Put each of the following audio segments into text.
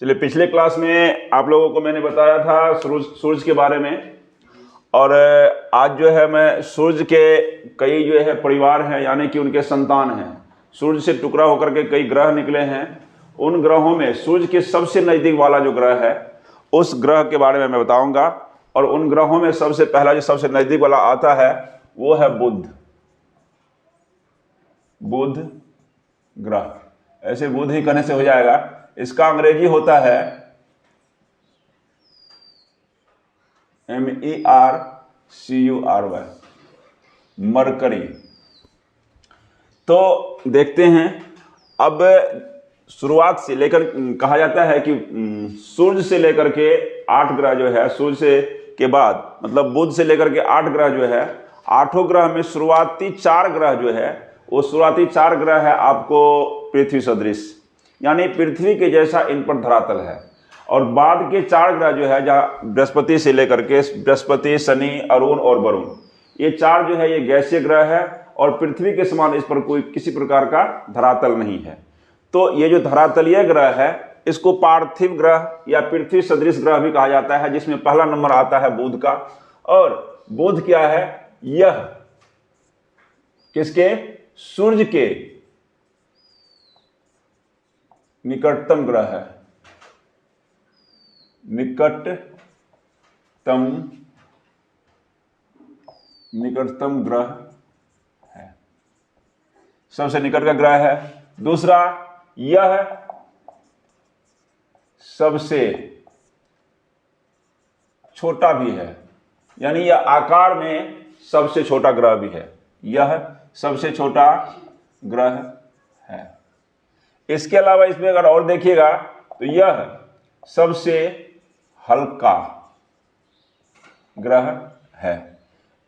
चलिए, पिछले क्लास में आप लोगों को मैंने बताया था सूरज के बारे में, और आज जो है मैं सूरज के कई जो है परिवार हैं, यानी कि उनके संतान हैं। सूरज से टुकड़ा होकर के कई ग्रह निकले हैं। उन ग्रहों में सूरज के सबसे नज़दीक वाला जो ग्रह है उस ग्रह के बारे में मैं बताऊंगा। और उन ग्रहों में सबसे पहला जो सबसे नज़दीक वाला आता है वो है बुध ग्रह। ऐसे बुध ही कहने से हो जाएगा। इसका अंग्रेजी होता है MERCURY, मरकरी। तो देखते हैं, अब शुरुआत से लेकर कहा जाता है कि सूर्य से लेकर के 8 ग्रह जो है, सूर्य से के बाद मतलब बुध से लेकर के 8 ग्रह जो है, 8 ग्रह में शुरुआती 4 ग्रह जो है, वो शुरुआती 4 ग्रह है आपको पृथ्वी सदृश, यानी पृथ्वी के जैसा इन पर धरातल है। और बाद के 4 ग्रह जो है, जहाँ बृहस्पति से लेकर के बृहस्पति, शनि, अरुण और वरुण, ये 4 जो है ये गैसीय ग्रह है और पृथ्वी के समान इस पर कोई किसी प्रकार का धरातल नहीं है। तो ये जो धरातलीय ग्रह है इसको पार्थिव ग्रह या पृथ्वी सदृश ग्रह भी कहा जाता है, जिसमें पहला नंबर आता है बुध का। और बुध क्या है? यह किसके? सूर्य के निकटतम ग्रह है, निकटतम ग्रह है, सबसे निकट का ग्रह है। दूसरा, यह सबसे छोटा भी है, यानी यह आकार में सबसे छोटा ग्रह भी है। यह सबसे छोटा ग्रह है। इसके अलावा इसमें अगर और देखिएगा तो यह सबसे हल्का ग्रह है।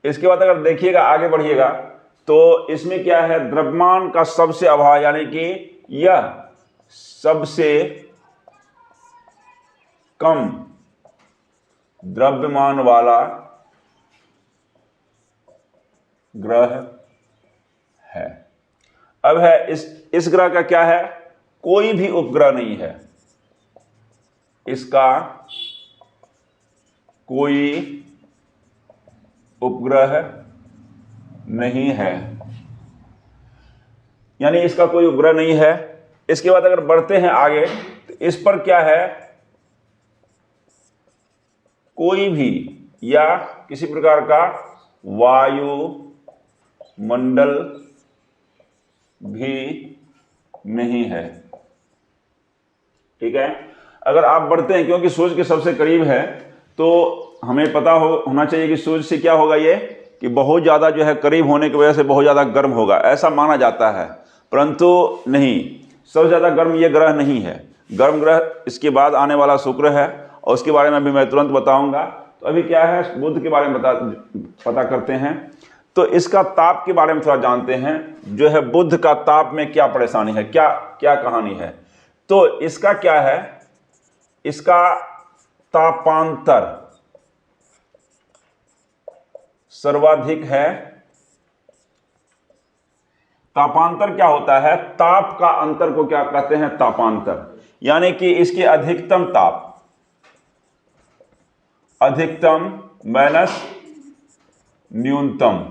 इसके बाद अगर देखिएगा, आगे बढ़िएगा, तो इसमें क्या है? द्रव्यमान का सबसे अभाव, यानी कि यह सबसे कम द्रव्यमान वाला ग्रह है। अब है इस ग्रह का क्या है? कोई भी उपग्रह नहीं है, इसका कोई उपग्रह नहीं है, यानी इसका कोई उपग्रह नहीं है। इसके बाद अगर बढ़ते हैं आगे तो इस पर क्या है? कोई भी या किसी प्रकार का वायुमंडल भी नहीं है। ठीक है। अगर आप बढ़ते हैं, क्योंकि सूर्य के सबसे करीब है, तो हमें पता होना चाहिए कि सूर्य से क्या होगा, ये कि बहुत ज़्यादा जो है करीब होने की वजह से बहुत ज़्यादा गर्म होगा, ऐसा माना जाता है। परंतु नहीं, सबसे ज़्यादा गर्म ये ग्रह नहीं है। गर्म ग्रह इसके बाद आने वाला शुक्र है, और उसके बारे में भी मैं तुरंत बताऊंगा। तो अभी क्या है, बुध के बारे में पता करते हैं। तो इसका ताप के बारे में थोड़ा जानते हैं। जो है बुध का ताप में क्या परेशानी है, क्या क्या कहानी है। तो इसका क्या है? इसका तापांतर सर्वाधिक है। तापांतर क्या होता है? ताप का अंतर को क्या कहते हैं? तापांतर। यानी कि इसके अधिकतम ताप, अधिकतम माइनस न्यूनतम,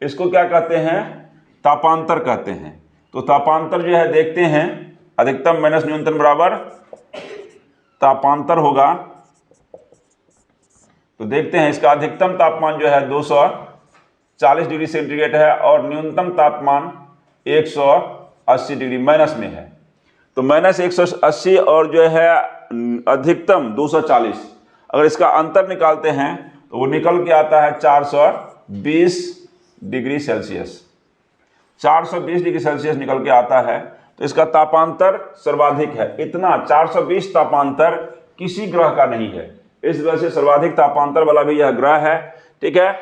इसको क्या कहते हैं? तापांतर कहते हैं। तो तापांतर जो है देखते हैं, अधिकतम माइनस न्यूनतम बराबर तापांतर होगा। तो देखते हैं, इसका अधिकतम तापमान जो है 240 डिग्री सेंटीग्रेड है और न्यूनतम तापमान 180 डिग्री माइनस में है। तो माइनस 180 और जो है अधिकतम 240, अगर इसका अंतर निकालते हैं तो वो निकल के आता है 420 डिग्री सेल्सियस। 420 डिग्री सेल्सियस निकल के आता है। तो इसका तापांतर सर्वाधिक है। इतना 420 तापांतर किसी ग्रह का नहीं है। इस वजह से सर्वाधिक तापांतर वाला भी यह ग्रह है। ठीक है।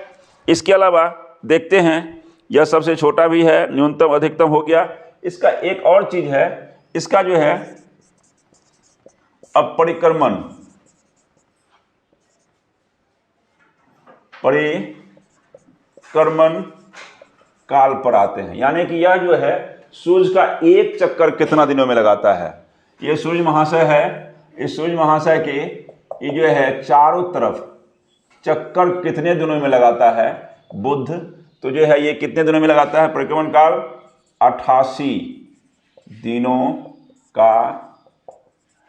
इसके अलावा देखते हैं, यह सबसे छोटा भी है, न्यूनतम अधिकतम हो गया। इसका एक और चीज है, इसका जो है अब परिक्रमण काल पर आते हैं। यानी कि यह जो है सूर्य का एक चक्कर कितना दिनों में लगाता है, ये सूर्य महाशय है, इस सूर्य महाशय के ये जो है चारों तरफ चक्कर कितने दिनों में लगाता है बुध, तो जो है ये कितने दिनों में लगाता है, परिक्रमण काल 88 दिनों का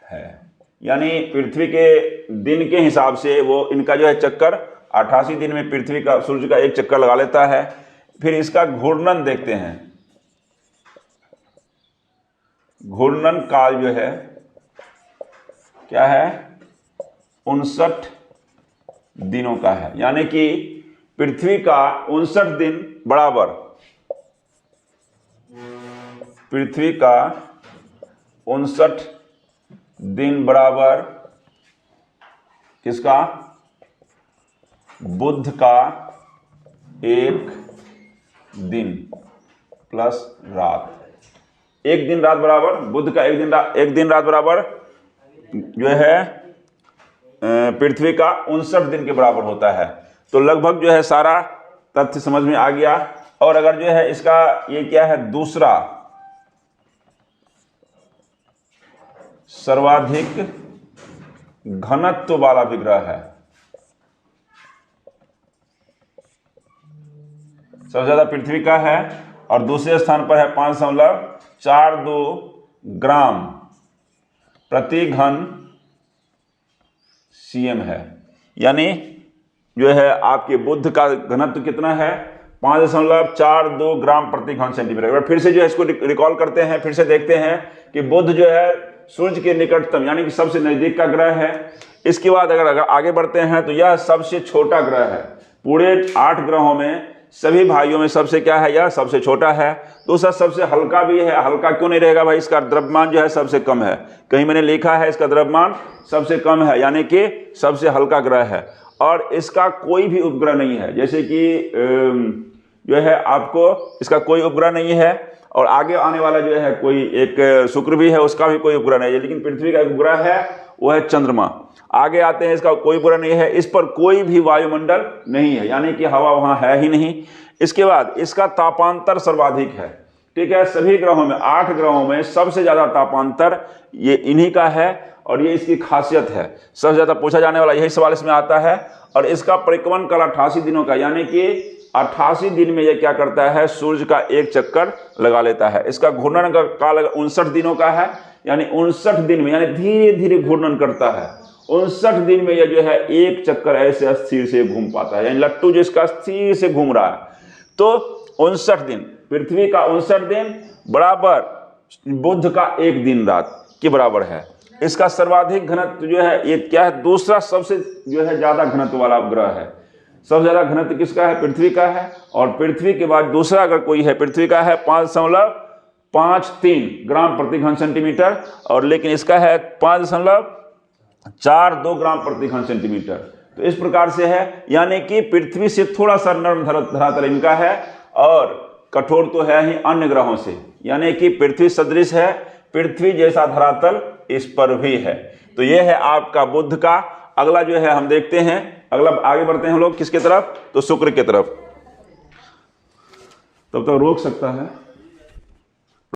है। यानी पृथ्वी के दिन के हिसाब से वो इनका जो है चक्कर 88 दिन में पृथ्वी का सूर्य का एक चक्कर लगा लेता है। फिर इसका घूर्णन देखते हैं, घूर्णन काल जो है क्या है, 59 दिनों का है। यानी कि पृथ्वी का 59 दिन बराबर, पृथ्वी का 59 दिन बराबर किसका, बुध का एक दिन प्लस रात, एक दिन रात बराबर बुध का एक दिन रात बराबर जो है पृथ्वी का 59 दिन के बराबर होता है। तो लगभग जो है सारा तथ्य समझ में आ गया। और अगर जो है इसका ये क्या है, दूसरा सर्वाधिक घनत्व वाला विग्रह है, सबसे ज्यादा पृथ्वी का है और दूसरे स्थान पर है 5.42 ग्राम प्रति घन सीएम है। यानी जो है आपके बुध का घनत्व कितना है, 5.42 ग्राम प्रति घन सेंटीमीटर। फिर से जो है इसको रिकॉल करते हैं, फिर से देखते हैं कि बुध जो है सूर्य के निकटतम यानी कि सबसे नजदीक का ग्रह है। इसके बाद अगर आगे बढ़ते हैं तो यह सबसे छोटा ग्रह है, पूरे 8 ग्रहों में सभी भाइयों में सबसे क्या है, यह सबसे छोटा है। दूसरा सबसे हल्का भी है। हल्का क्यों नहीं रहेगा भाई, इसका द्रव्यमान जो है सबसे कम है, कहीं मैंने लिखा है इसका द्रव्यमान सबसे कम है, यानी कि सबसे हल्का ग्रह है। और इसका कोई भी उपग्रह नहीं है, जैसे कि जो है आपको इसका कोई उपग्रह नहीं है। और आगे आने वाला जो है कोई एक शुक्र भी है, उसका भी कोई उपग्रह नहीं है, लेकिन पृथ्वी का उपग्रह है वो है चंद्रमा। आगे आते हैं, इसका कोई उपग्रह नहीं है, इस पर कोई भी वायुमंडल नहीं है, यानी कि हवा वहां है ही नहीं। इसके बाद इसका तापांतर सर्वाधिक है, ठीक है। सभी ग्रहों में 8 ग्रहों में सबसे ज्यादा तापांतर ये इन्हीं का है और ये इसकी खासियत है। सबसे ज्यादा पूछा जाने वाला यही सवाल इसमें आता है। और इसका परिक्रमण काल 88 दिनों का, यानी कि 88 दिन में ये क्या करता है, सूर्य का एक चक्कर लगा लेता है। इसका घूर्णन का काल 59 दिनों का है, यानी 59 दिन में, यानी धीरे धीरे घूर्णन करता है। 59 दिन में यह जो है एक चक्कर ऐसे स्थिर से घूम पाता है, यानी लट्टू जिसका स्थिर से घूम रहा है। तो 59 दिन, पृथ्वी का 59 दिन बराबर बुध का एक दिन रात के बराबर है। इसका सर्वाधिक घनत्व जो है ये क्या है, दूसरा सबसे जो है ज्यादा घनत्व वाला ग्रह है। सबसे ज्यादा घनत्व किसका है, पृथ्वी का है। और पृथ्वी के बाद दूसरा अगर कोई है पृथ्वी का है 5.53 ग्राम प्रति घन सेंटीमीटर, और लेकिन इसका है 5.42 ग्राम प्रति घन सेंटीमीटर। तो इस प्रकार से है, यानी कि पृथ्वी से थोड़ा सा नर्म धरातल इनका है और कठोर तो है ही अन्य ग्रहों से, यानी कि पृथ्वी सदृश है, पृथ्वी जैसा धरातल इस पर भी है। तो यह है आपका बुध का। अगला जो है हम देखते हैं, अगला आगे बढ़ते हैं हम लोग किसके तरफ, तो शुक्र के तरफ। तब तक रोक सकता है।